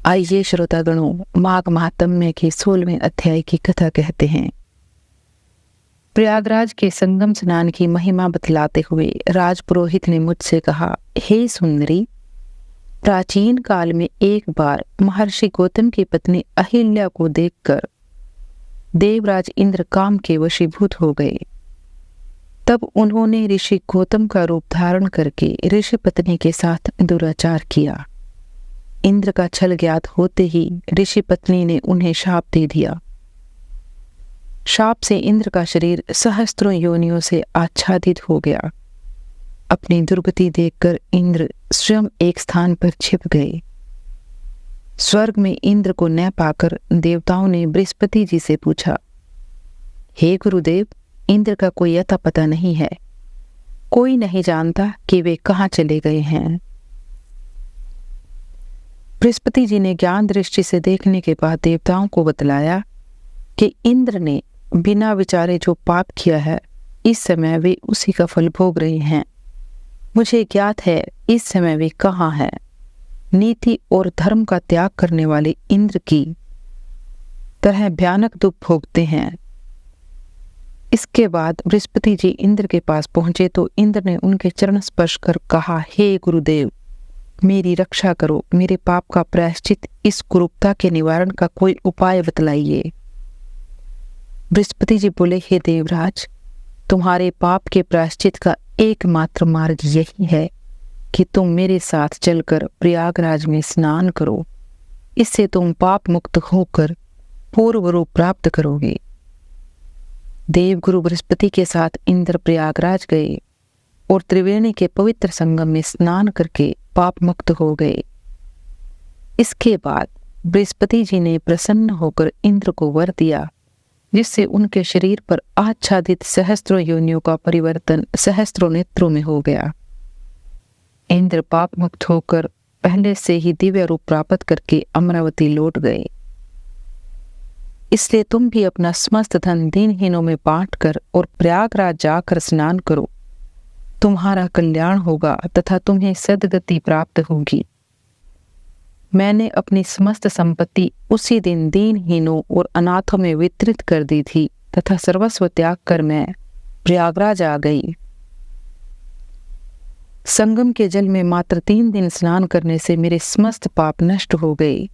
आइए श्रोतागणों, माघ महात्म्य के 16वें अध्याय की कथा कहते हैं। प्रयागराज के संगम स्नान की महिमा बतलाते हुए राज पुरोहित ने मुझसे कहा, हे सुंदरी, प्राचीन काल में एक बार महर्षि गौतम की पत्नी अहिल्या को देखकर देवराज इंद्र काम के वशीभूत हो गए। तब उन्होंने ऋषि गौतम का रूप धारण करके ऋषि पत्नी के साथ दुराचार किया। इंद्र का छल ज्ञात होते ही ऋषि पत्नी ने उन्हें शाप दे दिया। शाप से इंद्र का शरीर सहस्त्रों योनियों से आच्छादित हो गया। अपनी दुर्गति देखकर इंद्र स्वयं एक स्थान पर छिप गए। स्वर्ग में इंद्र को न पाकर देवताओं ने बृहस्पति जी से पूछा, हे गुरुदेव, इंद्र का कोई अता पता नहीं है। कोई नहीं जानता कि वे कहाँ चले गए हैं। बृहस्पति जी ने ज्ञान दृष्टि से देखने के बाद देवताओं को बतलाया कि इंद्र ने बिना विचारे जो पाप किया है, इस समय वे उसी का फल भोग रहे हैं। मुझे ज्ञात है इस समय वे कहाँ हैं। नीति और धर्म का त्याग करने वाले इंद्र की तरह भयानक दुख भोगते हैं। इसके बाद बृहस्पति जी इंद्र के पास पहुंचे तो इंद्र ने उनके चरण स्पर्श कर कहा, हे गुरुदेव, मेरी रक्षा करो। मेरे पाप का प्रायश्चित, इस कुरूपता के निवारण का कोई उपाय बतलाइए। बृहस्पति जी बोले, हे देवराज, तुम्हारे पाप के प्रायश्चित का एकमात्र मार्ग यही है कि तुम मेरे साथ चलकर प्रयागराज में स्नान करो। इससे तुम पाप मुक्त होकर पूर्व रूप प्राप्त करोगे। देवगुरु बृहस्पति के साथ इंद्र प्रयागराज गए और त्रिवेणी के पवित्र संगम में स्नान करके पाप मुक्त हो गए। इसके बाद बृहस्पति जी ने प्रसन्न होकर इंद्र को वर दिया, जिससे उनके शरीर पर आच्छादित सहस्त्रों योनियों का परिवर्तन सहस्त्रों नेत्रों में हो गया। इंद्र पाप मुक्त होकर पहले से ही दिव्य रूप प्राप्त करके अमरावती लौट गए। इसलिए तुम भी अपना समस्त धन दीनहीनों में बांटकर और प्रयागराज जाकर स्नान करो। तुम्हारा कल्याण होगा तथा तुम्हें सद्गति प्राप्त होगी। मैंने अपनी समस्त संपत्ति उसी दिन दीनहीनों और अनाथों में वितरित कर दी थी तथा सर्वस्व त्याग कर मैं प्रयागराज आ गई। संगम के जल में मात्र 3 दिन स्नान करने से मेरे समस्त पाप नष्ट हो गए।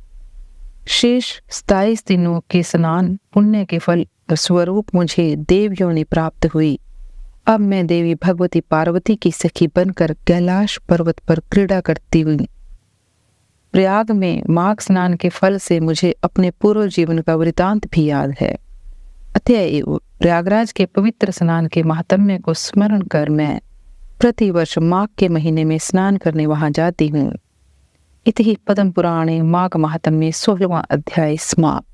शेष 27 दिनों के स्नान पुण्य के फल स्वरूप मुझे देवयोनि प्राप्त हुई। अब मैं देवी भगवती पार्वती की सखी बनकर कैलाश पर्वत पर क्रीड़ा करती हुई। प्रयाग में माघ स्नान के फल से मुझे अपने पूर्व जीवन का वृतांत भी याद है। अतएव प्रयागराज के पवित्र स्नान के महात्म्य को स्मरण कर मैं प्रतिवर्ष माघ के महीने में स्नान करने वहां जाती हूँ। इति पद्म पुराणे माघ महात्म्ये 16वां अध्याय समाप्त।